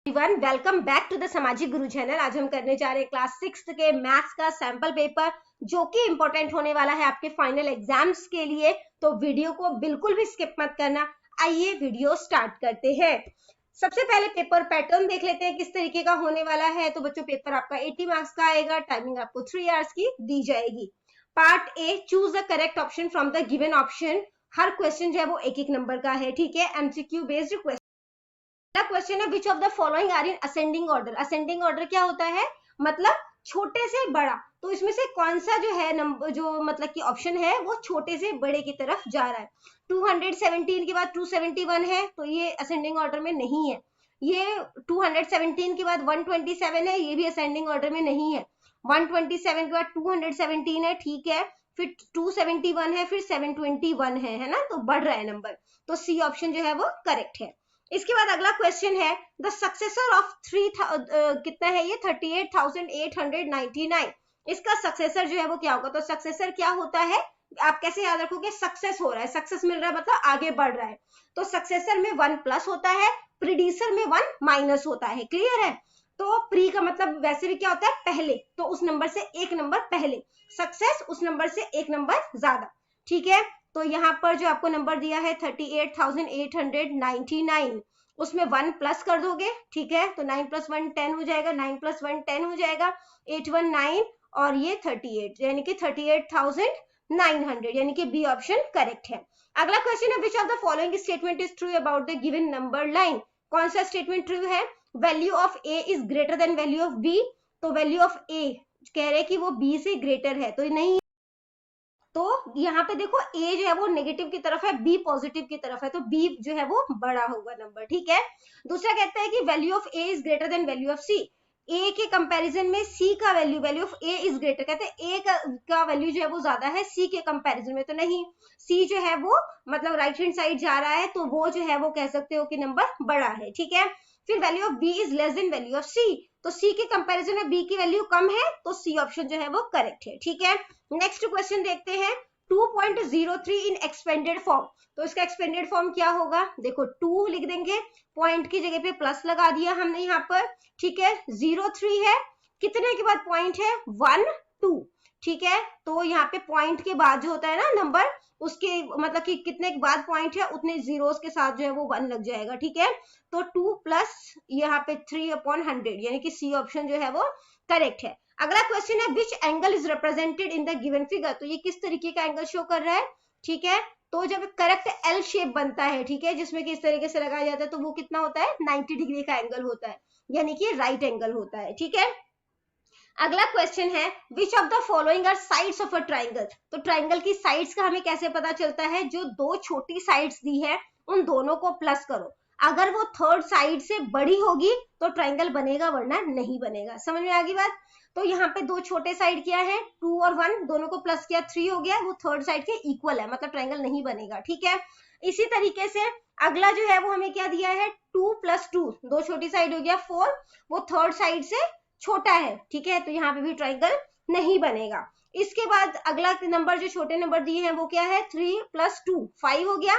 Everyone, welcome back to the Samajik Guru channel. आज हम करने जा रहे हैं क्लास 6 के मैथ्स का सैंपल पेपर, जो कि इंपॉर्टेंट होने वाला है आपके फाइनल एग्जाम्स के लिए। तो वीडियो को बिल्कुल भी स्किप मत करना। आइए वीडियो स्टार्ट करते हैं। सबसे पहले पेपर पैटर्न देख लेते हैं किस तरीके का होने वाला है। तो बच्चों, पेपर आपका 80 मार्क्स का आएगा। टाइमिंग आपको 3 आवर्स की दी जाएगी। Part A, choose the correct option from the given option. Her question जो है वो एक एक नंबर का है, ठीक है। MCQ based question. क्वेश्चन है, which of the following are in ascending order. Ascending order क्या होता है, मतलब छोटे से बड़ा। तो इसमें से कौन सा जो है नंबर, जो मतलब कि ऑप्शन है वो छोटे से बड़े की तरफ जा रहा है। 217 के बाद 271 है, तो ये असेंडिंग ऑर्डर में नहीं है। ये 217 के बाद 127 है, ये भी असेंडिंग ऑर्डर में नहीं है। 127 के बाद 217 है, ठीक है। फिर 271 है, फिर 721 है ना, तो बढ़ रहा है नंबर। तो सी ऑप्शन जो है वो करेक्ट है। इसके बाद अगला क्वेश्चन है, द सक्सेसर ऑफ कितना है ये 38,899। इसका सक्सेसर जो है वो क्या होगा। तो सक्सेसर क्या होता है, आप कैसे याद रखोगे, सक्सेस हो रहा है, सक्सेस मिल रहा है मतलब आगे बढ़ रहा है। तो सक्सेसर में 1 प्लस होता है, प्रीडिसर में 1 माइनस होता है। क्लियर है। तो प्री का मतलब वैसे भी क्या होता है, पहले। तो उस नंबर से एक नंबर पहले, सक्सेस उस नंबर से एक नंबर ज्यादा, ठीक है। तो यहाँ पर जो आपको नंबर दिया है 38,899, उसमें 1 प्लस कर दोगे, ठीक है। तो 9 + 1 10 हो जाएगा, 9 + 1 10 हो जाएगा, 819 और ये 38, यानी कि 38,900, यानी कि बी ऑप्शन करेक्ट है। अगला क्वेश्चन है, which of the following statement is true about the given number line. कौन सा स्टेटमेंट ट्रू है, value of A is greater than value of B. तो वैल्यू ऑफ ए कह रहे हैं कि वो बी से ग्रेटर है, तो नहीं। तो यहाँ पे देखो, ए जो है वो नेगेटिव की तरफ है, बी पॉजिटिव की तरफ है, तो बी जो है वो बड़ा होगा नंबर, ठीक है। दूसरा कहता है कि value of A is greater than value of C. A के कंपैरिजन में सी का value of A is greater, कहते हैं ए का वैल्यू जो है वो ज्यादा है सी के कंपैरिजन में, तो नहीं। सी जो है वो मतलब राइट हैंड साइड जा रहा है, तो वो जो है वो कह सकते हो कि नंबर बड़ा है, ठीक है। फिर value of B is less than value of C, तो सी के कंपैरिजन में बी की वैल्यू कम है, तो सी ऑप्शन जो है वो करेक्ट है, ठीक है। नेक्स्ट क्वेश्चन देखते हैं, 2.03 इन एक्सपेंडेड फॉर्म। तो इसका एक्सपेंडेड फॉर्म क्या होगा, देखो 2 लिख देंगे, पॉइंट की जगह पे प्लस लगा दिया हमने यहाँ पर, ठीक है। 03 है, कितने के बाद पॉइंट है, 1 2, ठीक है। तो यहाँ पे पॉइंट के बाद जो होता है ना नंबर, उसके मतलब कि कितने के बाद पॉइंट है उतने जीरोस के साथ जो है वो 1 लग जाएगा, ठीक है। तो 2 प्लस यहाँ पे 3/100, यानी कि सी ऑप्शन जो है वो करेक्ट है। अगला क्वेश्चन है, which angle is represented in the given figure. तो ये किस तरीके का एंगल शो कर रहा है, ठीक है। तो जब करेक्ट एल शेप बनता है, ठीक है, जिसमें कि इस तरीके से लगाया जाता है, तो वो कितना होता है, 90 डिग्री का एंगल होता है, यानी कि राइट एंगल होता है, ठीक है। अगला क्वेश्चन है, which of the following are sides of a triangle. तो ट्राइंगल की साइड्स का हमें कैसे पता चलता है, जो दो छोटी साइड्स दी है उन दोनों को प्लस करो। अगर वो थर्ड साइड से बड़ी होगी तो ट्राइंगल बनेगा, वरना नहीं बनेगा। समझ में आ गई बात। तो यहाँ पे दो छोटे साइड क्या है, 2 और 1, दोनों को प्लस किया, 3 हो गया, वो थर्ड साइड के इक्वल है, मतलब ट्राइंगल नहीं बनेगा, ठीक है। इसी तरीके से अगला जो है वो हमें क्या दिया है, 2 + 2, दो छोटी साइड हो गया 4, वो थर्ड साइड से छोटा है, ठीक है। तो यहाँ पे भी ट्राइंगल नहीं बनेगा। इसके बाद अगला नंबर जो छोटे नंबर दिए हैं वो क्या है, 3 + 2 5 हो गया,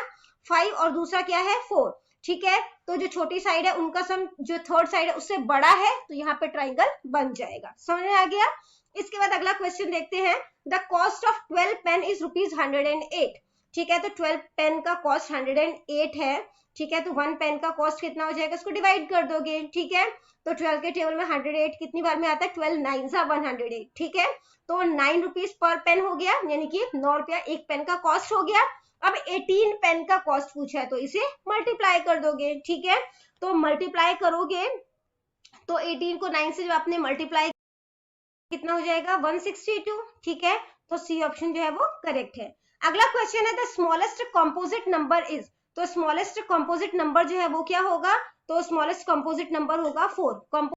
5 और दूसरा क्या है 4, ठीक है। तो जो छोटी साइड है उनका सम जो थर्ड साइड है उससे बड़ा है, तो यहाँ पे ट्राइंगल बन जाएगा। समझ में आ गया। इसके बाद अगला क्वेश्चन देखते हैं, the cost of 12 pen is ₹108, ठीक है। तो 12 पेन का कॉस्ट 108 है, ठीक है। तो 1 पेन का कॉस्ट कितना हो जाएगा, इसको डिवाइड कर दोगे, ठीक है। तो 12 के टेबल में 108 कितनी बार में आता है, 12 9 108, ठीक है। तो 9 रुपीज पर पेन हो गया, यानी कि 9 रुपया एक पेन का कॉस्ट हो गया। अब 18 पेन का कॉस्ट पूछा है, तो इसे मल्टीप्लाई कर दोगे, ठीक है। तो मल्टीप्लाई करोगे तो 18 को 9 से जब आपने मल्टीप्लाई कितना हो जाएगा, 162, ठीक है। तो सी ऑप्शन जो है वो करेक्ट है। अगला क्वेश्चन है, the smallest composite number is. तो स्मॉलेस्ट कंपोजिट नंबर जो है वो क्या होगा, तो स्मॉलेस्ट कंपोजिट नंबर होगा 4।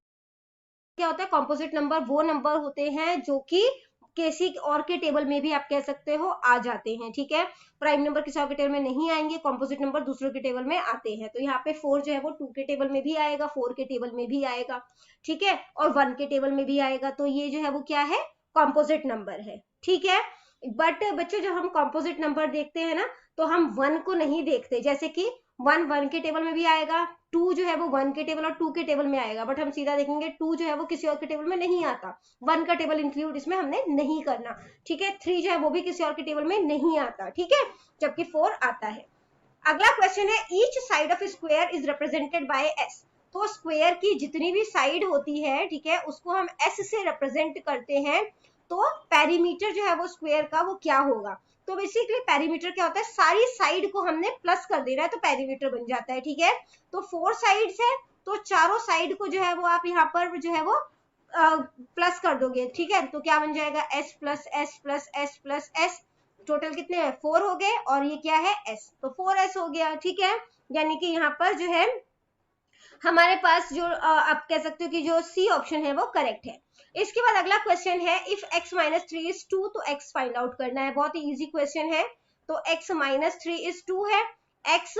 क्या होता है, कंपोजिट नंबर वो नंबर होते हैं जो कि किसी और के टेबल में भी आप कह सकते हो आ जाते हैं, ठीक है। प्राइम नंबर किसी और के टेबल में नहीं आएंगे, कंपोजिट नंबर दूसरों के टेबल में आते हैं। तो यहाँ पे 4 जो है वो 2 के टेबल में भी आएगा, 4 के टेबल में भी आएगा, ठीक है, और 1 के टेबल में भी आएगा। तो ये जो है वो क्या है, कंपोजिट नंबर है, ठीक है। बट बच्चों, जब हम कंपोजिट नंबर देखते हैं ना, तो हम 1 को नहीं देखते, जैसे कि 1 1 के टेबल में भी आएगा, 2 जो है वो 1 के टेबल और 2 के टेबल में आएगा, बट हम सीधा देखेंगे 2 जो है वो किसी और के टेबल में नहीं आता, 1 का टेबल इंक्लूड इसमें हमने नहीं करना, ठीक है। 3 जो है वो भी किसी और के टेबल में नहीं आता, ठीक है, जबकि 4 आता है। अगला क्वेश्चन है each side of square is represented by S. तो स्क्वायर की जितनी भी साइड होती है, ठीक है, उसको हम एस से रिप्रेजेंट करते हैं, तो पेरीमीटर जो है वो स्क्वायर का वो क्या होगा। तो बेसिकली पेरीमीटर क्या होता है, सारी साइड को हमने प्लस कर देना है तो पेरीमीटर बन जाता है, ठीक है। तो 4 साइड्स है, तो चारों साइड को जो है वो आप यहाँ पर जो है वो प्लस कर दोगे, ठीक है, तो क्या बन जाएगा S plus S plus S plus S, total कितने हैं 4 हो गए, और ये क्या है एस, तो 4s हो गया, ठीक है। यानी कि यहाँ पर जो है हमारे पास जो आप कह सकते हो कि जो सी ऑप्शन है वो करेक्ट है। इसके बाद अगला क्वेश्चन है इफ x माइनस 3 इज 2 तो x फाइंड आउट करना है, बहुत ही इजी क्वेश्चन है। तो x माइनस 3 इज 2 है, x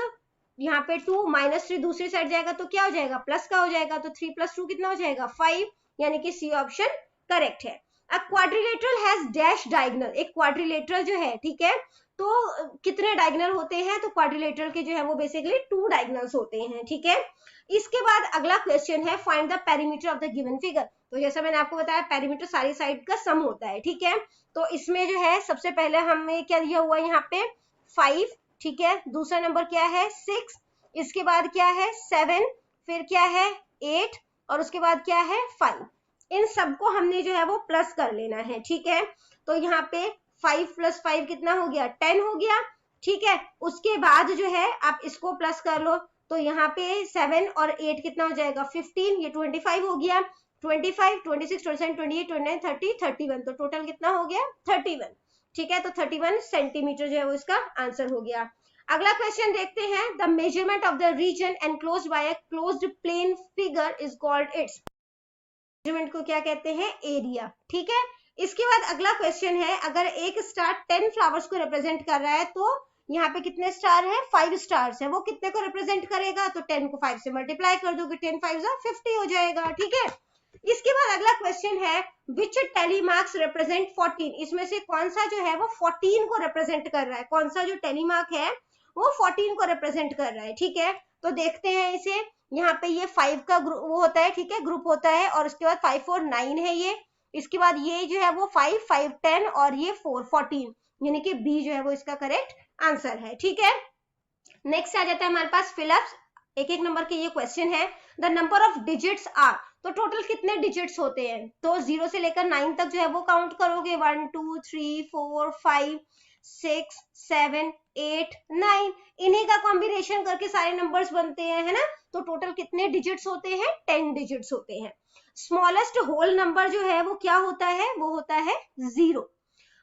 यहाँ पे 2 माइनस 3 दूसरी साइड जाएगा तो क्या हो जाएगा प्लस का हो जाएगा, तो 3 प्लस 2 कितना हो जाएगा 5, यानी कि सी ऑप्शन करेक्ट है। अ क्वाड्रिलेटरल हैज डैश डायगोनल, एक क्वाड्रिलेटरल जो है, ठीक है, तो कितने डायगोनल होते हैं, तो क्वाड्रिलेटरल के जो है वो बेसिकली 2 डायगोनल्स होते हैं, ठीक है। इसके बाद अगला क्वेश्चन है find the perimeter of the given figure. तो जैसा मैंने आपको बताया पेरीमीटर सारी साइड का सम होता है, ठीक है। तो इसमें जो है सबसे पहले हमें क्या दिया हुआ है यहाँ पे 5, ठीक है, दूसरा नंबर क्या है 6, इसके बाद क्या है 7, फिर क्या है 8 और उसके बाद क्या है 5। इन सबको हमने जो है वो प्लस कर लेना है, ठीक है। तो यहाँ पे 5 प्लस 5 कितना हो गया 10 हो गया, ठीक है। उसके बाद जो है आप इसको प्लस कर लो, तो यहाँ पे 7 और 8 कितना हो जाएगा 15, ये 25 हो गया, 25, 26, 27, 28, 29, 30, 31, तो टोटल कितना हो गया 31, ठीक है। तो 31 सेंटीमीटर जो है वो इसका आंसर हो गया। अगला क्वेश्चन देखते हैं the measurement of the region enclosed by a closed plane figure is called its, measurement को क्या कहते हैं एरिया, ठीक है। इसके बाद अगला क्वेश्चन है अगर एक स्टार 10 फ्लावर्स को रिप्रेजेंट कर रहा है तो यहाँ पे कितने स्टार है 5 स्टार्स है, वो कितने को रिप्रेजेंट करेगा, तो 10 को 5 से मल्टीप्लाई कर दोगे, 10 5 50 हो जाएगा, ठीक है। इसके बाद अगला क्वेश्चन है विच टेलीमार्क्स रिप्रेजेंट 14, इसमें से कौन सा जो है वो 14 को रिप्रेजेंट कर रहा है, कौन सा जो टेलीमार्क है वो 14 को रिप्रेजेंट कर रहा है, ठीक है। तो देखते हैं इसे, यहाँ पे ये 5 का ग्रुप वो होता है, ठीक है, ग्रुप होता है, और उसके बाद 5 4 9 है ये, इसके बाद ये जो है वो 5 5 10 और ये 4 14, यानी कि बी जो है वो इसका करेक्ट आंसर है, ठीक है। नेक्स्ट आ जाता है हमारे पास फिलअप्स, एक एक नंबर के ये क्वेश्चन है the number of digits are, तो टोटल कितने डिजिट्स होते हैं, तो 0 से लेकर 9 तक जो है वो काउंट करोगे 1 2 3 4 5 6 7 8 9, इन्हीं का कॉम्बिनेशन करके सारे नंबर्स बनते हैं, है ना। तो टोटल कितने डिजिट्स होते हैं 10 डिजिट्स होते हैं। स्मॉलेस्ट होल नंबर जो है वो क्या होता है, वो होता है 0।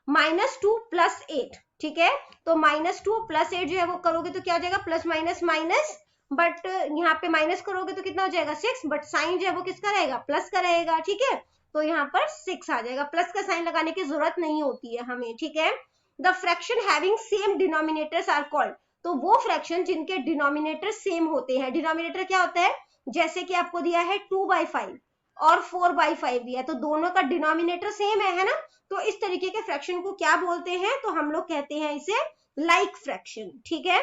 -2 + 8, ठीक है, तो -2 + 8 जो है वो करोगे तो क्या हो जाएगा प्लस माइनस माइनस, बट यहाँ पे माइनस करोगे तो कितना हो जाएगा 6, बट साइन जो है वो किसका रहेगा प्लस का रहेगा, ठीक है। तो यहाँ पर 6 आ जाएगा, प्लस का साइन लगाने की जरूरत नहीं होती है हमें, ठीक है। The fraction having same denominators are called, तो वो फ्रैक्शन जिनके डिनोमिनेटर सेम होते हैं, डिनोमिनेटर क्या होता है, जैसे कि आपको दिया है 2/5 और 4/5 दिया है, तो दोनों का डिनोमिनेटर सेम है ना, तो इस तरीके के फ्रैक्शन को क्या बोलते हैं, तो हम लोग कहते हैं इसे लाइक फ्रैक्शन, ठीक है।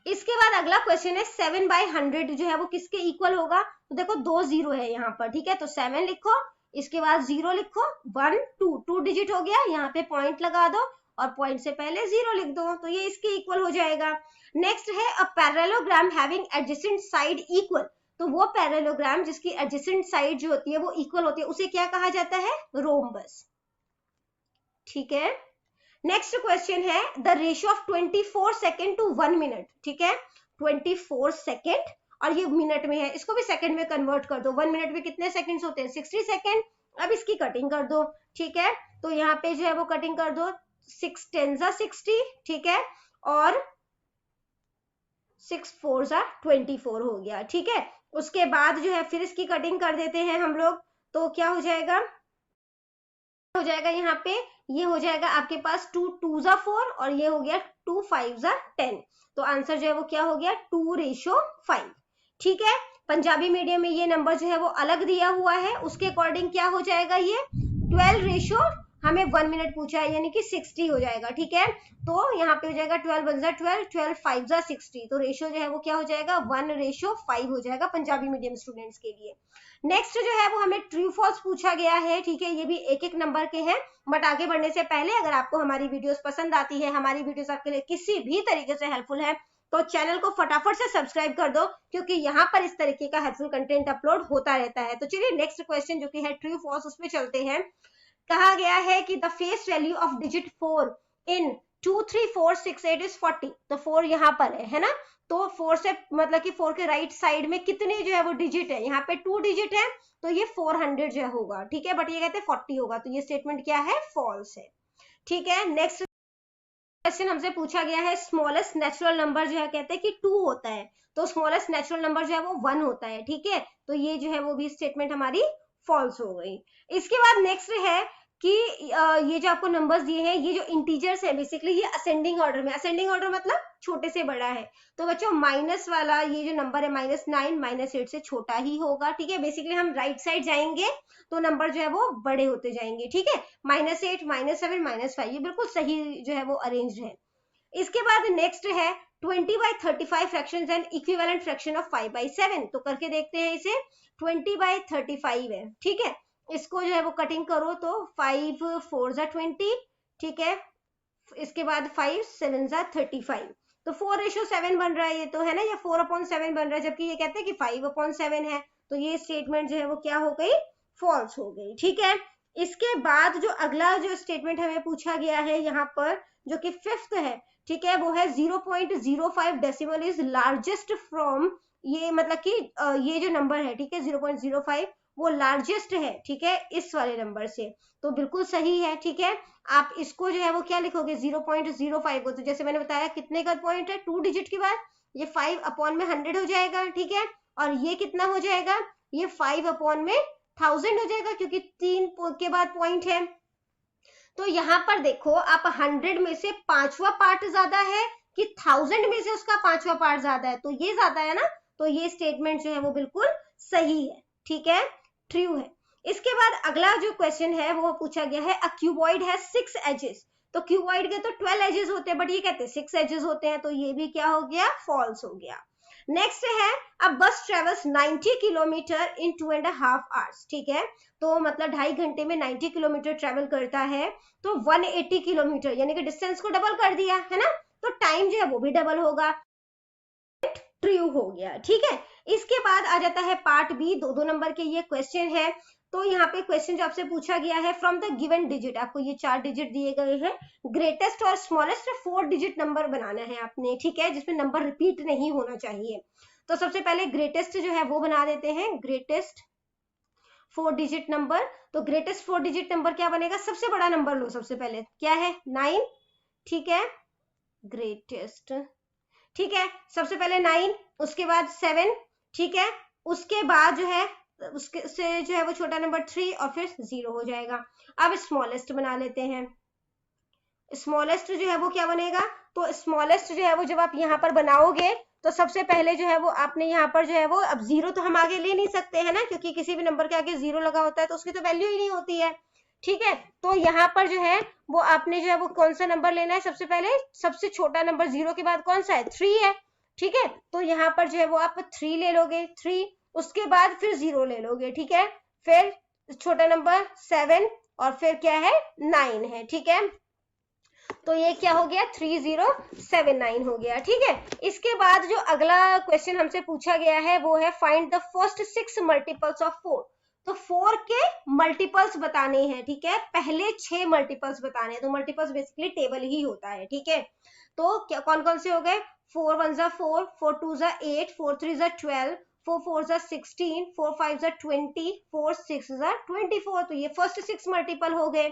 इसके बाद अगला क्वेश्चन है 7/100 जो है वो किसके इक्वल होगा, तो देखो 2 0 है यहाँ पर, ठीक है, तो 7 लिखो, इसके बाद 0 लिखो, 1 2 डिजिट हो गया, यहाँ पे पॉइंट लगा दो और पॉइंट से पहले 0 लिख दो, तो ये इसके इक्वल हो जाएगा। नेक्स्ट है a parallelogram having adjacent side equal, तो वो पैरेललोग्राम जिसकी एडजेसेंट साइड जो होती है वो इक्वल होती है उसे क्या कहा जाता है रोम्बस, ठीक है। नेक्स्ट क्वेश्चन है the ratio of 24 second to 1 minute, ठीक है, 24 सेकेंड और ये मिनट में है, इसको भी सेकंड में कन्वर्ट कर दो, 1 मिनट में कितने सेकंड्स होते हैं 60 सेकंड। अब इसकी कटिंग कर दो, ठीक है, तो यहाँ पे जो है वो कटिंग कर दो 6 10 60, ठीक है, और 6 4 24 हो गया, ठीक है। उसके बाद जो है फिर इसकी कटिंग कर देते हैं हम लोग, तो क्या हो जाएगा, हो जाएगा यहाँ पे ये हो जाएगा आपके पास 2 2 4 और ये हो गया 2 5 10, तो आंसर जो है वो क्या हो गया 2:5, ठीक है। पंजाबी मीडियम में ये नंबर जो है वो अलग दिया हुआ है, उसके अकॉर्डिंग क्या हो जाएगा ये 12:, हमें 1 मिनट पूछा है, यानी कि 60 हो जाएगा, ठीक है। तो यहाँ पे हो जाएगा 12 वन जा 12, 12 5 जा 60, तो रेशियो जो है वो क्या हो जाएगा 1:5 हो जाएगा पंजाबी मीडियम स्टूडेंट्स के लिए। नेक्स्ट जो है वो हमें ट्रू फॉल्स पूछा गया है, ठीक है। ये भी एक एक नंबर के हैं, बट आगे बढ़ने से पहले अगर आपको हमारी वीडियोस पसंद आती है, हमारी वीडियोस आपके लिए किसी भी तरीके से हेल्पफुल है, तो चैनल को फटाफट से सब्सक्राइब कर दो, क्योंकि यहाँ पर इस तरीके का हेल्पफुल कंटेंट अपलोड होता रहता है। तो चलिए नेक्स्ट क्वेश्चन जो कि है ट्रू फॉल्स, उसमें चलते हैं। कहा गया है कि the face value of digit 4 in 2 3 4 6 8 is 40। तो 4 यहाँ पर है ना, तो 4 से मतलब कि 4 के राइट साइड में कितने जो है वो डिजिट है, यहाँ पे 2 डिजिट है, तो ये 400 जो होगा, ठीक है। बट ये कहते हैं 40 होगा, तो ये स्टेटमेंट क्या है, फॉल्स है, ठीक है। नेक्स्ट क्वेश्चन हमसे पूछा गया है स्मॉलेस्ट नेचुरल नंबर जो है कहते हैं कि 2 होता है, तो स्मॉलेस्ट नेचुरल नंबर जो है वो 1 होता है, ठीक है। तो ये जो है वो भी स्टेटमेंट हमारी फॉल्स हो गई। इसके बाद नेक्स्ट है कि ये जो आपको नंबर्स दिए हैं, ये जो इंटीजर्स है बेसिकली ये असेंडिंग ऑर्डर में, असेंडिंग ऑर्डर मतलब छोटे से बड़ा है। तो बच्चों माइनस वाला ये जो नंबर है -9 -8 से छोटा ही होगा, ठीक है। बेसिकली हम राइट साइड जाएंगे तो नंबर जो है वो बड़े होते जाएंगे, ठीक है। -8 -7 -5 ये बिल्कुल सही जो है वो अरेंज्ड है। इसके बाद नेक्स्ट है 20/35 fractions and equivalent fraction of 5/7। तो करके देखते हैं इसे। 20/35 है, ठीक है। इसको जो है वो कटिंग करो तो 5 4 जा 20, ठीक है। इसके बाद 5 7 जा 35, तो 4:7 बन रहा है ये तो, है ना, या 4/7 बन रहा है, जबकि ये कहते हैं कि 5/7 है। तो ये स्टेटमेंट जो है वो क्या हो गई, फॉल्स हो गई, ठीक है। इसके बाद जो अगला जो स्टेटमेंट हमें पूछा गया है यहाँ पर, जो कि 5th है, ठीक है, वो है 0.05 डेसिमल इज लार्जेस्ट फ्रॉम, ये मतलब कि ये जो नंबर है, ठीक है, 0.05 वो लार्जेस्ट है, ठीक है, इस वाले नंबर से। तो बिल्कुल सही है, ठीक है। आप इसको जो है वो क्या लिखोगे 0.05 को, तो जैसे मैंने बताया कितने का पॉइंट है, 2 डिजिट के बाद ये 5/100 हो जाएगा, ठीक है। और ये कितना हो जाएगा, ये 5/1000 हो जाएगा, क्योंकि 3 के बाद पॉइंट है। तो यहाँ पर देखो आप 100 में से 5वां पार्ट ज्यादा है कि 1000 में से उसका 5वां पार्ट ज्यादा है, तो ये ज्यादा है ना, तो ये स्टेटमेंट जो है वो बिल्कुल सही है, ठीक है, ट्रू है। इसके बाद अगला जो क्वेश्चन है वो पूछा गया है अ क्यूबॉइड है 6 एजेस। तो क्यूबॉइड के तो 12 एजेस होते हैं, बट ये कहते हैं 6 एजेस होते हैं, तो ये भी क्या हो गया, फॉल्स हो गया। नेक्स्ट है अ बस ट्रेवल्स 90 किलोमीटर इन 2.5 आवर्स, ठीक है। तो मतलब 2.5 घंटे में 90 किलोमीटर ट्रेवल करता है, तो 180 किलोमीटर यानी कि डिस्टेंस को डबल कर दिया है ना, तो टाइम जो है वो भी डबल होगा, ट्रू हो गया, ठीक है। इसके बाद आ जाता है पार्ट बी, 2 नंबर के ये क्वेश्चन है। तो यहाँ पे क्वेश्चन जो आपसे पूछा गया है फ्रॉम द गिवन डिजिट, आपको ये 4 डिजिट दिए गए हैं, ग्रेटेस्ट और स्मॉलेस्ट 4 डिजिट नंबर बनाना है आपने, ठीक है, जिसमें नंबर रिपीट नहीं होना चाहिए। तो सबसे पहले ग्रेटेस्ट जो है वो बना देते हैं, ग्रेटेस्ट 4 डिजिट नंबर। तो ग्रेटेस्ट 4 डिजिट नंबर क्या बनेगा, सबसे बड़ा नंबर लो, सबसे पहले क्या है 9, ठीक है, ग्रेटेस्ट, ठीक है, सबसे पहले 9, उसके बाद 7, ठीक है, उसके बाद जो है उसके से जो है वो छोटा नंबर 3 और फिर 0 हो जाएगा। अब स्मॉलेस्ट बना लेते हैं। स्मॉलेस्ट जो है वो क्या बनेगा, तो स्मॉलेस्ट जो है वो जब आप यहाँ पर बनाओगे तो सबसे पहले जो है वो आपने यहाँ पर जो है वो, अब 0 तो हम आगे ले नहीं सकते है ना, क्योंकि किसी भी नंबर के आगे 0 लगा होता है तो उसकी तो वैल्यू ही नहीं होती है, ठीक है। तो यहाँ पर जो है वो आपने जो है वो कौन सा नंबर लेना है, सबसे पहले सबसे छोटा नंबर 0 के बाद कौन सा है, 3 है, ठीक है। तो यहाँ पर जो है वो आप 3 ले लोगे, 3, उसके बाद फिर 0 ले लोगे, ठीक है, फिर छोटा नंबर 7 और फिर क्या है 9 है, ठीक है। तो ये क्या हो गया 3079 हो गया, ठीक है। इसके बाद जो अगला क्वेश्चन हमसे पूछा गया है वो है find the first 6 multiples of 4। तो 4 के मल्टीपल्स बताने हैं, ठीक है, पहले 6 मल्टीपल्स बताने हैं। तो मल्टीपल्स बेसिकली टेबल ही होता है, ठीक है। तो क्या कौन कौन से हो गए, 4 1 जा 4, 4 2 जा 8, 4 3 जा 12, 4 4 जा 16, 4 5 जा 20, 4 6 जा 24। तो ये फर्स्ट 6 मल्टीपल हो गए।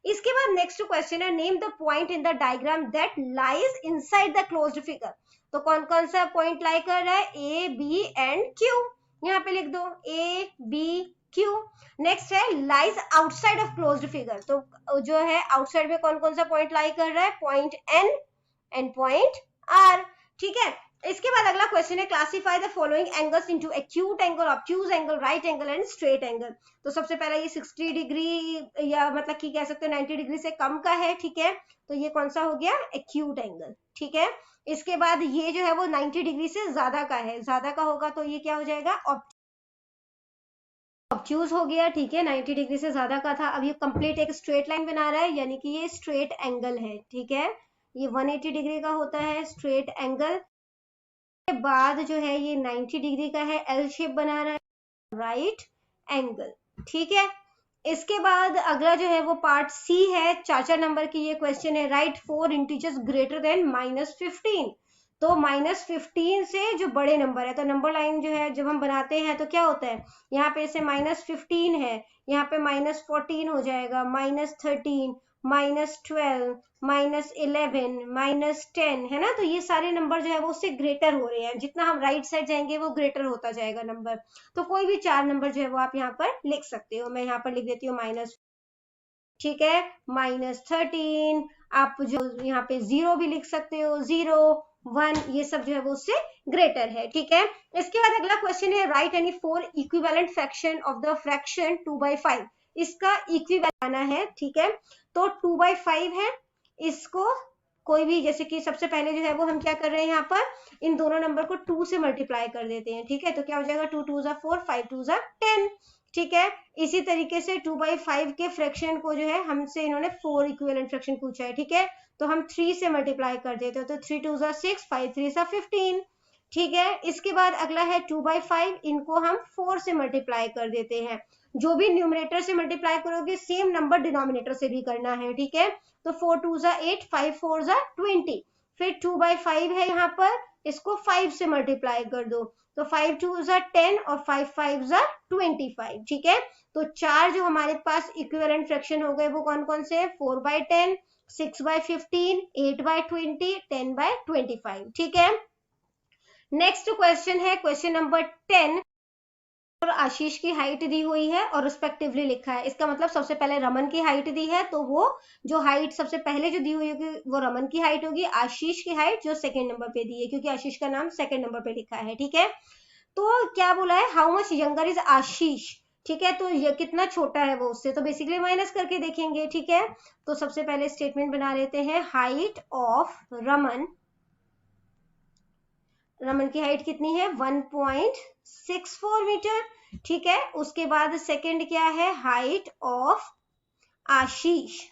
इसके बाद नेक्स्ट क्वेश्चन है name the point in the diagram that lies inside the closed figure. तो कौन कौन सा पॉइंट लाई कर रहा है, ए बी एंड क्यू, यहाँ पे लिख दो ए बी क्यू। नेक्स्ट है lies outside of closed figure, तो जो है आउटसाइड में कौन कौन सा पॉइंट लाई कर रहा है, point N and point R, ठीक है। इसके बाद अगला क्वेश्चन है classify the following angles into acute angle, obtuse angle, right angle and straight angle. तो सबसे पहला ये 60 डिग्री या मतलब कि कह सकते हो 90 डिग्री से कम का है, ठीक है, तो ये कौन सा हो गया, एक्यूट एंगल, ठीक है। इसके बाद ये जो है वो 90 डिग्री से ज्यादा का है, ज्यादा का होगा तो ये क्या हो जाएगा, ऑब्ट्यूज हो गया, ठीक है, 90 डिग्री से ज्यादा का था। अब ये कंप्लीट एक स्ट्रेट लाइन बना रहा है, यानी कि ये स्ट्रेट एंगल है, ठीक है, ये 180 डिग्री का होता है स्ट्रेट एंगल। के बाद जो है ये 90 डिग्री का है, एल शेप बना रहा है, राइट एंगल, ठीक है। इसके बाद अगला जो है वो पार्ट सी है, 4 नंबर की ये क्वेश्चन है, राइट 4 इंटीजर्स ग्रेटर देन -15। तो -15 से जो बड़े नंबर है, तो नंबर लाइन जो है जब हम बनाते हैं तो क्या होता है, यहाँ पे से -15 है, यहाँ पे -14 हो जाएगा, -13, -12, -11, -10, है ना। तो ये सारे नंबर जो है वो उससे ग्रेटर हो रहे हैं, जितना हम राइट साइड जाएंगे वो ग्रेटर होता जाएगा नंबर। तो कोई भी 4 नंबर जो है वो आप यहाँ पर लिख सकते हो। मैं यहाँ पर लिख देती हूँ माइनस, ठीक है, -13, आप जो यहाँ पे 0 भी लिख सकते हो, 0, 1, ये सब जो है वो उससे ग्रेटर है, ठीक है। इसके बाद अगला क्वेश्चन है, right any 4 equivalent fraction of the fraction 2/5। इसका इक्विवेलेंट आना है, ठीक है। तो 2/5 है, इसको कोई भी, जैसे कि सबसे पहले जो है वो हम क्या कर रहे हैं, यहाँ पर इन दोनों नंबर को 2 से मल्टीप्लाई कर देते हैं, ठीक है। तो क्या हो जाएगा, 2 2 4, 5 2 10, ठीक है। इसी तरीके से 2/5 के फ्रैक्शन को जो है हमसे इन्होंने 4 इक्विवेलेंट फ्रैक्शन पूछा है, ठीक है, तो हम 3 से मल्टीप्लाई कर देते हैं, तो 3 2 6, 5 3 15, ठीक है। इसके बाद अगला है 2/5, इनको हम 4 से मल्टीप्लाई कर देते हैं। जो भी न्यूमरेटर से मल्टीप्लाई करोगे सेम नंबर डिनोमिनेटर से भी करना है, ठीक है। तो 4 2 8, 5 4 20, फिर 2/5 है यहाँ पर, इसको 5 से मल्टीप्लाई कर दो, तो 5 2 10 और 5 5 25, ठीक है। तो 4 जो हमारे पास इक्विवेलेंट फ्रैक्शन हो गए वो कौन कौन से हैं, 4/10, 6/15, 8/20, 10/25, ठीक है। नेक्स्ट क्वेश्चन है क्वेश्चन नंबर 10, और आशीष की हाइट दी हुई है और रिस्पेक्टिवली लिखा है। इसका मतलब सबसे पहले रमन की हाइट दी है, तो वो जो हाइट सबसे पहले जो दी हुई होगी वो रमन की हाइट होगी, आशीष की हाइट जो सेकंड नंबर पे दी है, क्योंकि आशीष का नाम सेकंड नंबर पे लिखा है, ठीक है। तो क्या बोला है, हाउ मच यंगर इज आशीष, ठीक है, तो ये कितना छोटा है वो उससे, तो बेसिकली माइनस करके देखेंगे, ठीक है। तो सबसे पहले स्टेटमेंट बना लेते हैं, हाइट ऑफ रमन, रमन की हाइट कितनी है, 1.64 मीटर, ठीक है। उसके बाद सेकंड क्या है, हाइट ऑफ आशीष,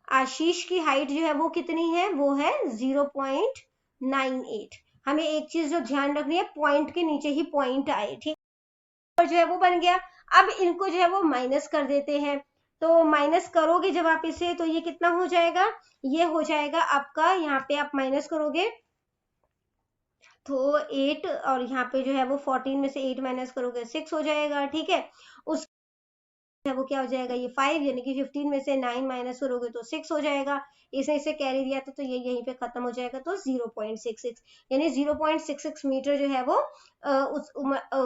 आशीष की हाइट जो है वो कितनी है, वो है 0.98। हमें एक चीज जो ध्यान रखनी है, पॉइंट के नीचे ही पॉइंट आए, ठीक है, जो है वो बन गया। अब इनको जो है वो माइनस कर देते हैं, तो माइनस करोगे जब आप इसे, तो ये कितना हो जाएगा, ये हो जाएगा आपका, यहाँ पे आप माइनस करोगे तो 8, और यहाँ पे जो है वो 14 में से 8 माइनस करोगे 6 हो जाएगा, ठीक है। उस है वो क्या हो जाएगा, ये 5, यानी कि 15 में से 9 माइनस करोगे तो 6 हो जाएगा। इसे कैरी दिया था तो ये यहीं पे खत्म हो जाएगा, तो 0.66, यानी 0.66 मीटर जो है वो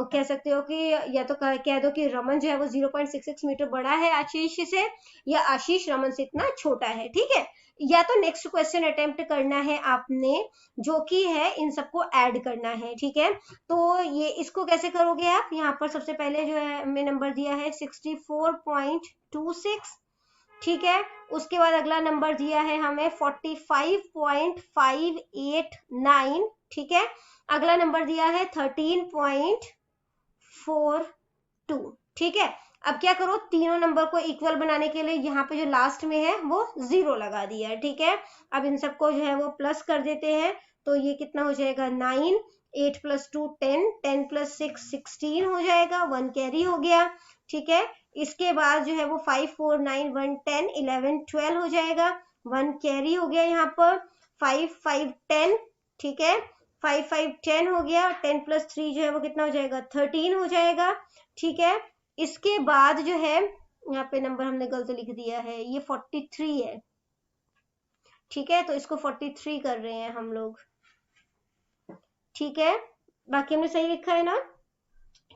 कह सकते हो कि, या तो कह दो कि रमन जो है वो 0.66 मीटर बड़ा है आशीष से, या आशीष रमन से इतना छोटा है, ठीक है। या तो नेक्स्ट क्वेश्चन अटेम्प्ट करना है आपने, जो कि है इन सबको ऐड करना है, ठीक है। तो ये इसको कैसे करोगे आप, यहाँ पर सबसे पहले जो है हमें नंबर दिया है 64.26, ठीक है। उसके बाद अगला नंबर दिया है हमें 45.589, ठीक है। अगला नंबर दिया है 13.42, ठीक है। अब क्या करो, तीनों नंबर को इक्वल बनाने के लिए यहाँ पे जो लास्ट में है वो 0 लगा दिया है, ठीक है। अब इन सबको जो है वो प्लस कर देते हैं, तो ये कितना हो जाएगा, 9, 8 + 2 10, 10 + 6 16 हो जाएगा, 1 कैरी हो गया, ठीक है। इसके बाद जो है वो 5 4 9 1 10 11 12 हो जाएगा, 1 कैरी हो गया यहाँ पर, 5 5 10, ठीक है, 5 5 10 हो गया, 10 + 3 जो है वो कितना हो जाएगा, 13 हो जाएगा, ठीक है। इसके बाद जो है यहाँ पे नंबर हमने गलत लिख दिया है, ये 43 है, ठीक है, तो इसको 43 कर रहे हैं हम लोग, ठीक है। बाकी हमने सही लिखा है ना,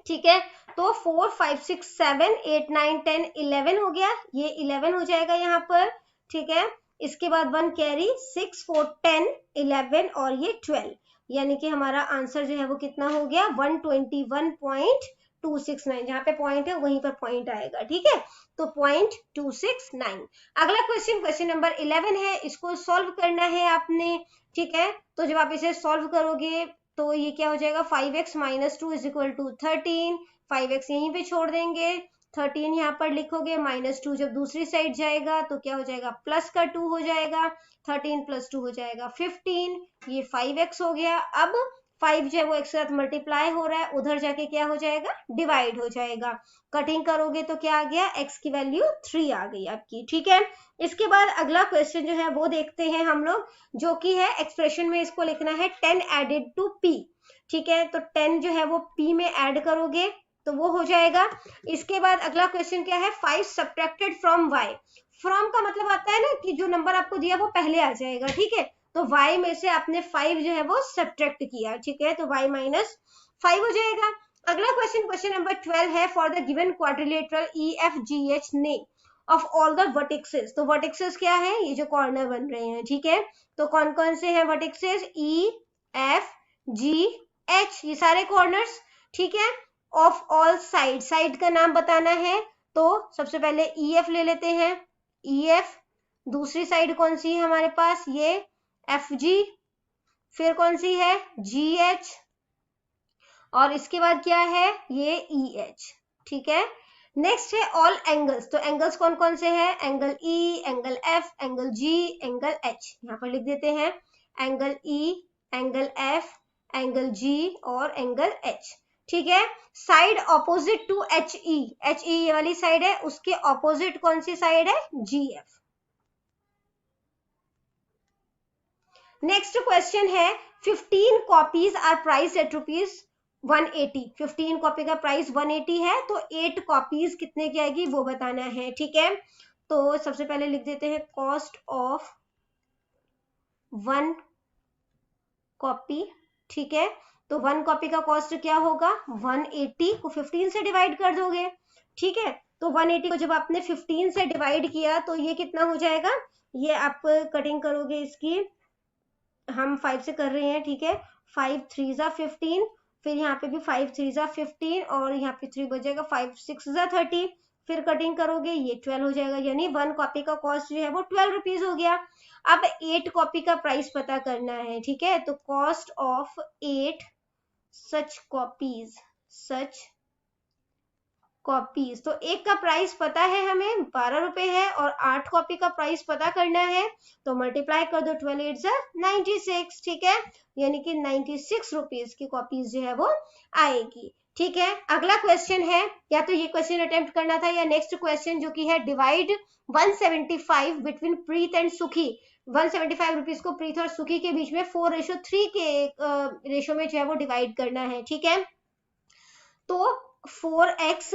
ठीक है। तो 4 5 6 7 8 9 10 11 हो गया, ये 11 हो जाएगा यहाँ पर, ठीक है। इसके बाद 1 कैरी, 6 4 10 11 और ये 12, यानी कि हमारा आंसर जो है वो कितना हो गया 121.269, जहां पे पॉइंट है वहीं पर पॉइंट आएगा, ठीक है, तो 0.269। अगला क्वेश्चन, क्वेश्चन नंबर 11 है, इसको सॉल्व करना है आपने, ठीक है। तो जब आप इसे सॉल्व करोगे तो ये क्या हो जाएगा 5x minus 2 is equal to 13, 5x यहीं पे छोड़ देंगे, 13 यहाँ पर लिखोगे, माइनस 2 जब दूसरी साइड जाएगा तो क्या हो जाएगा प्लस का 2 हो जाएगा, 13 प्लस 2 हो जाएगा 15, ये 5x हो गया। अब 5 जो है वो x के साथ मल्टीप्लाई हो रहा है, उधर जाके क्या हो जाएगा डिवाइड हो जाएगा, कटिंग करोगे तो क्या आ गया x की वैल्यू 3 आ गई आपकी, ठीक है। इसके बाद अगला क्वेश्चन जो है वो देखते हैं हम लोग, जो कि है एक्सप्रेशन में इसको लिखना है 10 एडेड टू p, ठीक है, तो 10 जो है वो p में ऐड करोगे तो वो हो जाएगा। इसके बाद अगला क्वेश्चन क्या है 5 सब्ट्रैक्टेड फ्रॉम y, फ्रॉम का मतलब आता है ना कि जो नंबर आपको दिया वो पहले आ जाएगा, ठीक है, तो y में से आपने 5 जो है वो सब्ट्रैक्ट किया, ठीक है, तो y माइनस 5 हो जाएगा। अगला क्वेश्चन, क्वेश्चन नंबर 12 है, for the given quadrilateral EFGH name of all the vertices, तो वर्टिसेस क्या है ये जो कॉर्नर बन रहे हैं, ठीक है, तो कौन कौन से हैं वर्टिसेस EFGH, ये सारे कॉर्नर्स, ठीक है, ऑफ ऑल साइड, साइड का नाम बताना है, तो सबसे पहले EF ले लेते हैं, EF, दूसरी साइड कौन सी है हमारे पास ये FG, फिर कौन सी है GH, और इसके बाद क्या है ये EH, ठीक है। नेक्स्ट है ऑल एंगल्स, तो एंगल्स कौन कौन से हैं, angle E, angle F, angle G, angle H, यहाँ पर लिख देते हैं angle E, angle F, angle G और एंगल H, ठीक है। Side opposite to HE, HE ये वाली साइड है, उसके ऑपोजिट कौन सी साइड है GF। नेक्स्ट क्वेश्चन है 15 copies are price at ₹180, 15 copy का प्राइस 180 है, तो 8 कॉपीज कितने की आएगी वो बताना है, ठीक है। तो सबसे पहले लिख देते हैं कॉस्ट ऑफ 1 कॉपी, ठीक है, तो 1 कॉपी का कॉस्ट क्या होगा 180 को 15 से डिवाइड कर दोगे, ठीक है, तो 180 को जब आपने 15 से डिवाइड किया तो ये कितना हो जाएगा, ये आप कटिंग करोगे इसकी, हम 5 से कर रहे हैं, ठीक है, 5 3 जा 15, फिर यहाँ पे भी 5 3 जा 15 और यहाँ पे 3 बचेगा, 5 6 जा 30, फिर कटिंग करोगे ये 12 हो जाएगा, यानी 1 कॉपी का कॉस्ट जो है वो 12 रुपीज हो गया। अब 8 कॉपी का प्राइस पता करना है, ठीक है, तो कॉस्ट ऑफ 8 सच कॉपीज, तो एक का प्राइस पता है हमें 12 रुपए है और 8 कॉपी का प्राइस पता करना है, तो मल्टीप्लाई कर दो, 12 8 जा 96, ठीक है, यानी कि 96 रुपीज की कॉपीज जो है वो आएगी, ठीक है। अगला क्वेश्चन है, या तो ये क्वेश्चन अटेम्प्ट करना था या नेक्स्ट क्वेश्चन जो कि है डिवाइड 175 बिटवीन प्रीत एंड सुखी, 175 रुपीज को प्रीत और सुखी के बीच में 4:3 के रेशो में जो है वो डिवाइड करना है, ठीक है, तो 4x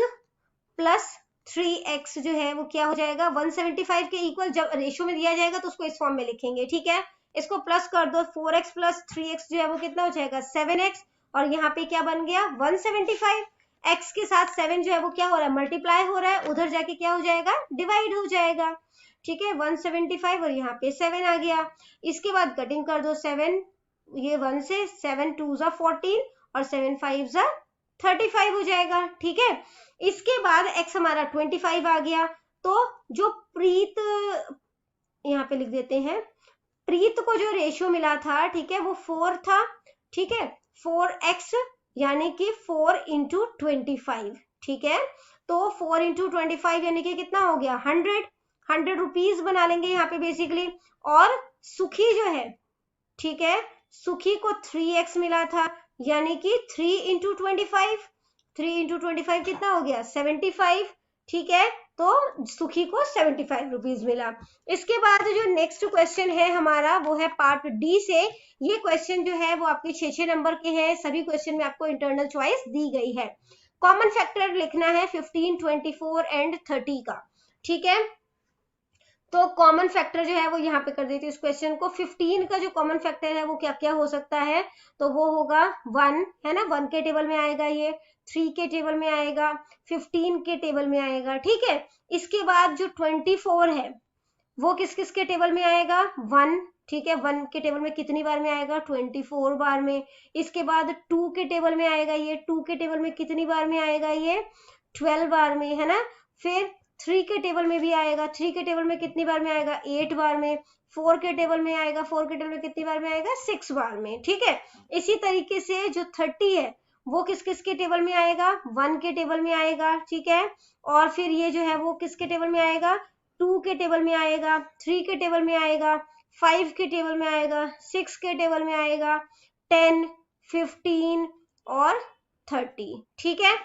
प्लस 3x जो है वो क्या हो जाएगा 175 के इक्वल, जब रेशियो में दिया जाएगा तो उसको इस फॉर्म में लिखेंगे, ठीक है, इसको प्लस कर दो, 4x प्लस 3x जो है वो कितना हो जाएगा 7x, और यहाँ पे क्या बन गया 175, x के साथ 7 जो है वो क्या हो रहा है मल्टीप्लाई हो रहा है, उधर जाके क्या हो जाएगा डिवाइड हो जाएगा, ठीक है, 175 और यहाँ पे 7 आ गया। इसके बाद कटिंग कर दो, 7 ये 1 से, 7 2 जा 14 और 7 5 जा 35 हो जाएगा, ठीक है। इसके बाद x हमारा 25 आ गया, तो जो प्रीत, यहाँ पे लिख देते हैं, प्रीत को जो रेशियो मिला था, ठीक है, वो 4 था, ठीक है, 4x यानी कि 4 into 25, ठीक है, तो 4 into 25 यानी कि कितना हो गया 100 रुपीज बना लेंगे यहाँ पे बेसिकली। और सुखी जो है, ठीक है, सुखी को 3x मिला था, यानी कि 3 into 25, 3 into 25 कितना हो गया 75, ठीक है, तो सुखी को 75 रुपीज मिला। इसके बाद जो नेक्स्ट क्वेश्चन है हमारा वो है पार्ट डी से, ये क्वेश्चन जो है वो आपके 6 नंबर के हैं, सभी क्वेश्चन में आपको इंटरनल चॉइस दी गई है। कॉमन फैक्टर लिखना है 15 24 एंड 30 का, ठीक है, तो कॉमन फैक्टर जो है वो यहाँ पे कर देती है इस क्वेश्चन को। 15 का जो कॉमन फैक्टर है वो क्या क्या हो सकता है, तो वो होगा 1 है ना, 1 के टेबल में आएगा, ये 3 के टेबल में आएगा, 15 के टेबल में आएगा, ठीक है। इसके बाद जो 24 है वो किस किस के टेबल में आएगा, 1, ठीक है, 1 के टेबल में कितनी बार में आएगा, 24 बार में। इसके बाद 2 के टेबल में आएगा, ये 2 के टेबल में कितनी बार में आएगा, ये 12 बार में, है ना। फिर 3 के टेबल में भी आएगा, 3 के टेबल में कितनी बार में आएगा, 8 बार में। 4 के टेबल में आएगा, 4 के टेबल में कितनी बार में आएगा, 6 बार में, ठीक है। इसी तरीके से जो 30 है वो किस किस के टेबल में आएगा, 1 के टेबल में आएगा, ठीक है। और फिर ये जो है वो किसके टेबल में आएगा, 2 के टेबल में आएगा, 3 के टेबल में आएगा, 5 के टेबल में आएगा, 6 के टेबल में आएगा, 10, 15 और 30, ठीक है।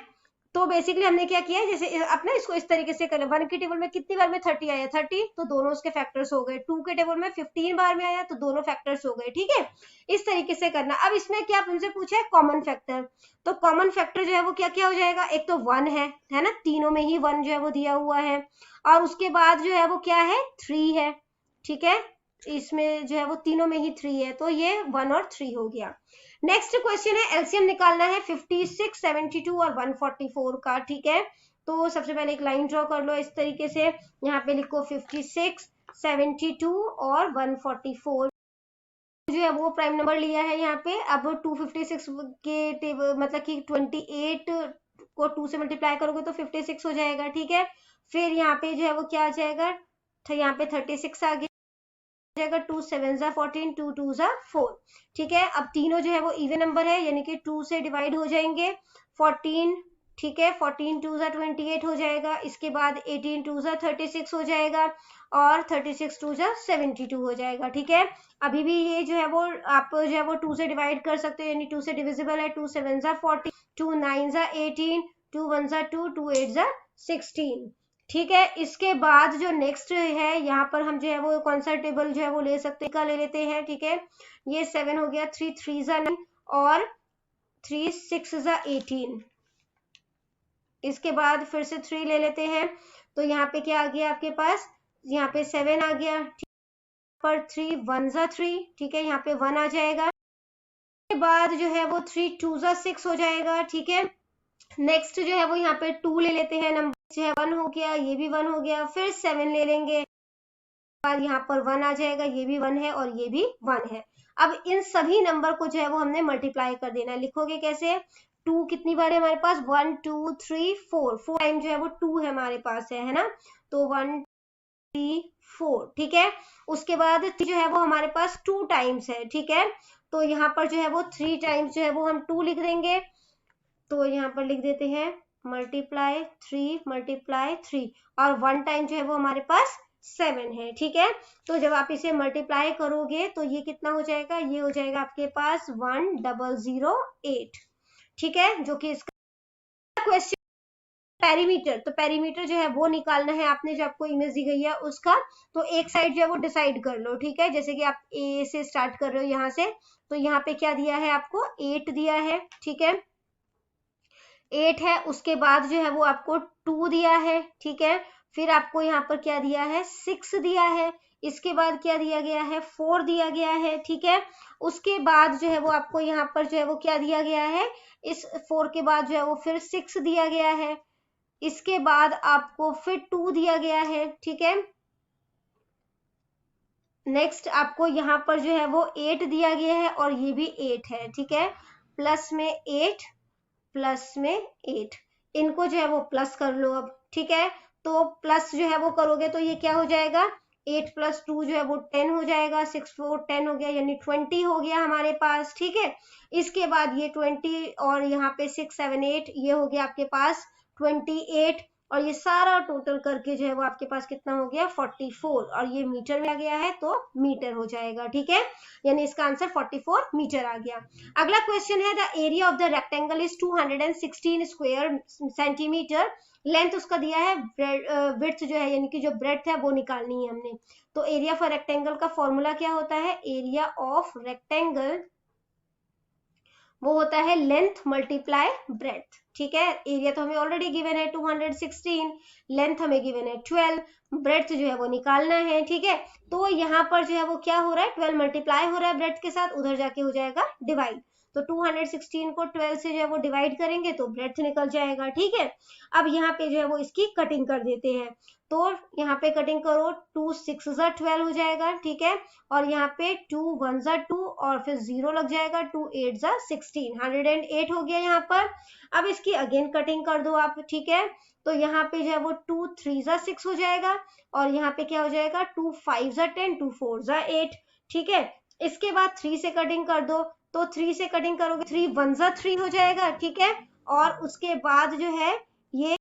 तो बेसिकली हमने क्या किया, जैसे अपना इसको इस तरीके से करें, 1 के टेबल में कितनी बार में 30 आया, 30, तो दोनों उसके फैक्टर्स हो गए। 2 के टेबल में 15 बार में आया, तो दोनों फैक्टर्स हो गए, ठीक है। इस तरीके से करना। अब इसमें क्या हमसे पूछा है, कॉमन फैक्टर। तो कॉमन फैक्टर जो है वो क्या क्या हो जाएगा, एक तो 1 है ना, तीनों में ही 1 जो है वो दिया हुआ है। और उसके बाद जो है वो क्या है, 3 है, ठीक है। इसमें जो है वो तीनों में ही 3 है, तो ये 1 और 3 हो गया। नेक्स्ट क्वेश्चन है, एलसीएम निकालना है 56, 72 और 144 का, ठीक है। तो सबसे पहले एक लाइन ड्रॉ कर लो इस तरीके से, यहाँ पे लिखो 56, 72 और 144 जो है वो प्राइम नंबर लिया है यहाँ पे। अब 256 के टेबल मतलब कि 28 को 2 से मल्टीप्लाई करोगे तो 56 हो जाएगा, ठीक है। फिर यहाँ पे जो है वो क्या आ जाएगा, तो यहाँ पे 36 आ गया, 2 7 जा 14, 2 2 जा 4, ठीक है। अब तीनों जो है वो इवन नंबर है, यानी कि 2 से डिवाइड हो जाएंगे। 14, ठीक है, 14 2 जा 28 हो जाएगा। इसके बाद 18 2 जा 36 हो जाएगा, और 36 2 जा 72 हो जाएगा, ठीक है। अभी भी ये जो है वो आप जो है वो 2 से डिवाइड कर सकते हो, यानी 2 से डिविजिबल है। 2 7 जा 40, 2 9 जा 18, 2 1 जा 2, 2 8 जा 16, ठीक है। इसके बाद जो नेक्स्ट है, यहाँ पर हम जो है वो कौन सा टेबल जो है वो ले सकते हैं, का ले लेते हैं, ठीक है। ये 7 हो गया, 3 3 जा 9 और 3 6 जा 18। इसके बाद फिर से 3 ले लेते हैं, तो यहाँ पे क्या आ गया आपके पास, यहाँ पे 7 आ गया, पर 3 1 जा 3, ठीक है, यहाँ पे 1 आ जाएगा। इसके बाद जो है वो 3 2 जा 6 हो जाएगा, ठीक है। नेक्स्ट जो है वो यहाँ पे 2 ले लेते हैं, नंबर जो है 1 हो गया, ये भी 1 हो गया। फिर 7 ले लेंगे, बाद यहाँ पर 1 आ जाएगा, ये भी 1 है और ये भी 1 है। अब इन सभी नंबर को जो है वो हमने मल्टीप्लाई कर देना है। लिखोगे कैसे, 2 कितनी बार है हमारे पास, 1 2 3 4 टाइम जो है वो 2 है हमारे पास है ना, तो 1 3 4, ठीक है। उसके बाद जो है वो हमारे पास 2 टाइम्स है, ठीक है। तो यहाँ पर जो है वो 3 टाइम्स जो है वो हम 2 लिख देंगे, तो यहाँ पर लिख देते हैं मल्टीप्लाई 3 और 1 टाइम जो है वो हमारे पास 7 है, ठीक है। तो जब आप इसे मल्टीप्लाई करोगे तो ये कितना हो जाएगा, ये हो जाएगा आपके पास 1008, ठीक है, जो कि इसका क्वेश्चन। पेरीमीटर, तो पेरीमीटर जो है वो निकालना है आपने, जो आपको इमेज दी गई है उसका। तो एक साइड जो है वो डिसाइड कर लो, ठीक है। जैसे कि आप ए से स्टार्ट कर रहे हो यहाँ से, तो यहाँ पे क्या दिया है आपको, 8 दिया है, ठीक है, 8 है। उसके बाद जो है वो आपको 2 दिया है, ठीक है। फिर आपको यहाँ पर क्या दिया है, 6 दिया है। इसके बाद क्या दिया गया है, 4 दिया गया है, ठीक है। उसके बाद जो है वो आपको यहाँ पर जो है वो क्या दिया गया है, इस 4 के बाद जो है वो फिर 6 दिया गया है। इसके बाद आपको फिर 2 दिया गया है, ठीक है। नेक्स्ट आपको यहाँ पर जो है वो 8 दिया गया है और ये भी 8 है, ठीक है। प्लस में 8 प्लस में 8, इनको जो है वो प्लस कर लो अब, ठीक है। तो प्लस जो है वो करोगे तो ये क्या हो जाएगा, 8 प्लस 2 जो है वो 10 हो जाएगा, 6 4 10 हो गया, यानी 20 हो गया हमारे पास, ठीक है। इसके बाद ये 20 और यहाँ पे 6 7 8, ये हो गया आपके पास 28, और ये सारा टोटल करके जो है वो आपके पास कितना हो गया, 44, और ये मीटर में आ गया है तो मीटर हो जाएगा, ठीक है। यानी इसका आंसर 44 मीटर आ गया। अगला क्वेश्चन है, the area of the rectangle is 216 square centimetre, length उसका दिया है, विड्थ जो है यानी कि जो ब्रेड्थ है वो निकालनी है हमने। तो एरिया फॉर रेक्टेंगल का फॉर्मूला क्या होता है, एरिया ऑफ रेक्टेंगल वो होता है लेंथ मल्टीप्लाई ब्रेड्थ, ठीक है। एरिया तो हमें ऑलरेडी गिवन है 216, लेंथ हमें गिवन है 12, ब्रेड्थ जो है वो निकालना है, ठीक है। तो यहाँ पर जो है वो क्या हो रहा है, 12 मल्टीप्लाई हो रहा है ब्रेड्थ के साथ, उधर जाके हो जाएगा डिवाइड। तो 216 को 12 से जो है वो डिवाइड करेंगे तो ब्रेड्थ निकल जाएगा, ठीक है। अब यहाँ पे जो है वो इसकी कटिंग कर देते हैं, तो यहाँ पे कटिंग करो, 2 6 12 हो जाएगा, ठीक है, और यहाँ पे 2 1 2 और फिर 0 लग जाएगा, 2 8 16, 108 हो गया यहाँ पर। अब इसकी अगेन कटिंग कर दो आप, ठीक है, तो यहाँ पे जो है वो 2 3 6 हो जाएगा, और यहाँ पे क्या हो जाएगा, 2 5 10, 2 4 8, ठीक है। इसके बाद 3 से कटिंग कर दो, तो 3 से कटिंग करोगे 3 1 3 हो जाएगा, ठीक है, और उसके बाद जो है ये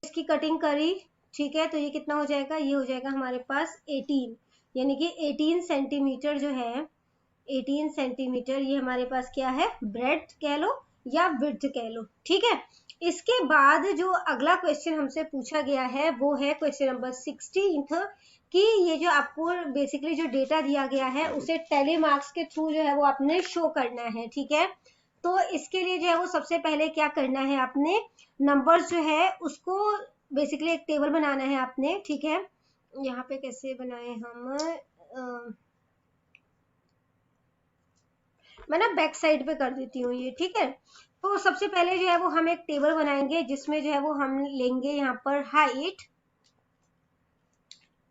इसकी कटिंग करी, ठीक है, तो ये कितना हो जाएगा, ये हो जाएगा हमारे पास 18, यानी कि 18 सेंटीमीटर जो है, 18 सेंटीमीटर ये हमारे पास क्या है, ब्रेड्थ कह लो या विड्थ कह लो, ठीक है। इसके बाद जो अगला क्वेश्चन हमसे पूछा गया है वो है क्वेश्चन नंबर 16 कि ये जो आपको बेसिकली जो डेटा दिया गया है उसे टेलीमार्क्स के थ्रू जो है वो आपने शो करना है, ठीक है। तो इसके लिए जो है वो सबसे पहले क्या करना है, आपने नंबर्स जो है उसको बेसिकली एक टेबल बनाना है आपने, ठीक है। यहाँ पे कैसे बनाए हम, मैं ना बैक साइड पे कर देती हूँ ये, ठीक है। तो सबसे पहले जो है वो हम एक टेबल बनाएंगे जिसमें जो है वो हम लेंगे यहाँ पर हाइट,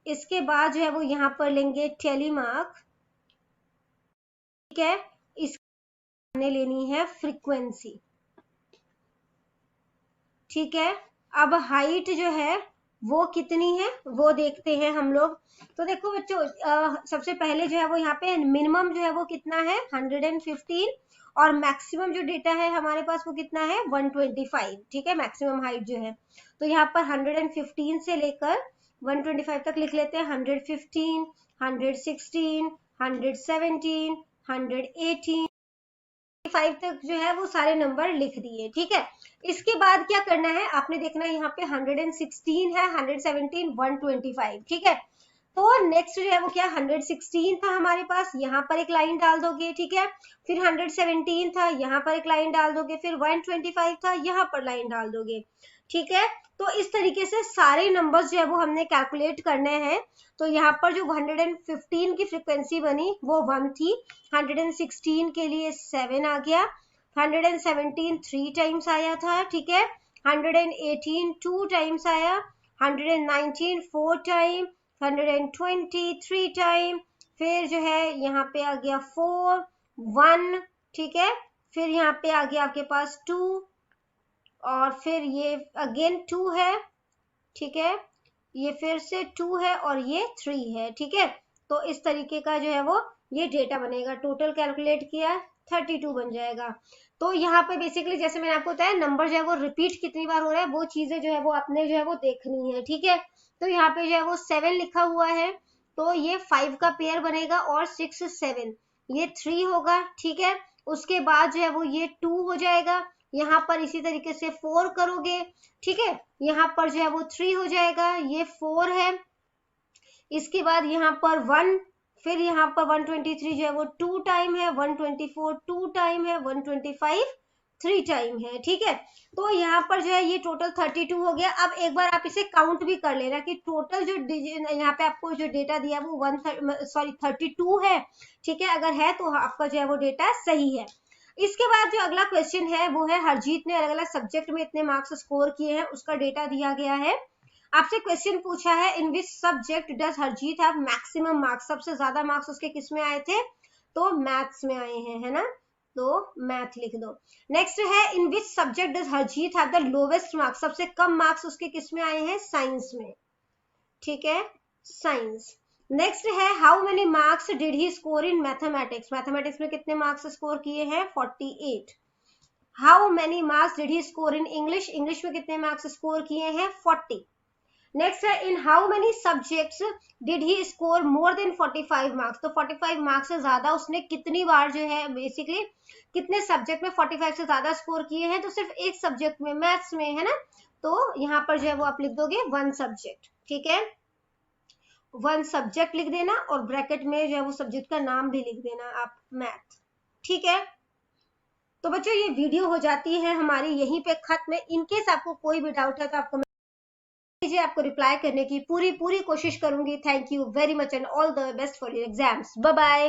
इसके बाद जो है वो यहाँ पर लेंगे टेलीमार्क, ठीक है, इसने लेनी है फ्रीक्वेंसी, ठीक है। अब हाइट जो है वो कितनी है वो देखते हैं हम लोग। तो देखो बच्चों, सबसे पहले जो है वो यहाँ पे मिनिमम जो है वो कितना है 115, और मैक्सिमम जो डेटा है हमारे पास वो कितना है 125, ठीक है, मैक्सिमम हाइट जो है। तो यहाँ पर 115 से लेकर 125 तक लिख लेते हैं, 115, 116, 117, 118 5 तक जो है वो सारे नंबर लिख दिए, ठीक है। इसके बाद क्या करना है, आपने देखना है यहाँ पे 116 है, 117, 125, ठीक है। तो नेक्स्ट जो है वो क्या 116 था हमारे पास, यहाँ पर एक लाइन डाल दोगे, ठीक है, फिर 117 था, यहाँ पर एक लाइन डाल दोगे, फिर 125 था, यहाँ पर लाइन डाल दोगे, ठीक है। तो इस तरीके से सारे नंबर्स जो है वो हमने कैलकुलेट करने हैं। तो यहाँ पर जो 115 की फ्रीक्वेंसी बनी वो 1 थी, 116 के लिए 7 आ गया, 117 3 टाइम्स आया था, ठीक है, 118 2 टाइम्स आया, 119 4 टाइम, 120 3 टाइम, फिर जो है यहाँ पे आ गया 4 1, ठीक है, फिर यहाँ पे आ गया आपके पास 2, और फिर ये अगेन 2 है, ठीक है, ये फिर से 2 है और ये 3 है, ठीक है। तो इस तरीके का जो है वो ये डेटा बनेगा, टोटल कैलकुलेट किया 32 बन जाएगा। तो यहाँ पे बेसिकली जैसे मैंने आपको बताया नंबर जो है वो रिपीट कितनी बार हो रहा है वो चीजें जो है वो आपने जो है वो देखनी है, ठीक है। तो यहाँ पे जो है वो 7 लिखा हुआ है, तो ये 5 का पेयर बनेगा, और 6 7 ये 3 होगा, ठीक है। उसके बाद जो है वो ये 2 हो जाएगा, यहाँ पर इसी तरीके से 4 करोगे, ठीक है, यहाँ पर जो है वो 3 हो जाएगा, ये 4 है, इसके बाद यहाँ पर 1, फिर यहाँ पर 123 जो है वो 2 टाइम है, 124 2 टाइम है, 125 3 टाइम है, ठीक है। तो यहाँ पर जो है ये टोटल 32 हो गया। अब एक बार आप इसे काउंट भी कर लेना कि टोटल जो यहाँ पे आपको जो डेटा दिया वो 32 है, ठीक है, अगर है तो आपका जो है वो डेटा सही है। इसके बाद जो अगला क्वेश्चन है वो है हरजीत ने अलग अलग सब्जेक्ट में इतने मार्क्स स्कोर किए हैं, उसका डेटा दिया गया है। आपसे क्वेश्चन पूछा है in which subject does Harjeet have maximum marks, सबसे ज्यादा मार्क्स उसके किस में आए थे, तो मैथ्स में आए हैं, है ना, तो मैथ लिख दो। नेक्स्ट है in which subject does Harjeet have the lowest marks, सबसे कम मार्क्स उसके किस में आए हैं, साइंस में, ठीक है, साइंस। नेक्स्ट है how many marks did he score in mathematics, mathematics में कितने मार्क्स स्कोर किए हैं 48। How many marks did he score in English, English में कितने मार्क्स स्कोर किए हैं 40। नेक्स्ट है in how many subjects did he score more than 45 marks, तो 45 मार्क्स से ज्यादा उसने कितनी बार जो है बेसिकली कितने सब्जेक्ट में 45 से ज्यादा स्कोर किए हैं, तो सिर्फ एक सब्जेक्ट में, मैथ्स में, है ना। तो यहाँ पर जो है वो आप लिख दोगे 1 सब्जेक्ट, ठीक है, 1 सब्जेक्ट लिख देना, और ब्रैकेट में जो है वो सब्जेक्ट का नाम भी लिख देना आप, मैथ, ठीक है। तो बच्चों ये वीडियो हो जाती है हमारी यहीं पे खत्म। इनकेस आपको कोई भी डाउट है तो आपको आपको रिप्लाई करने की पूरी कोशिश करूंगी। Thank you very much and all the best for your exams. Bye bye.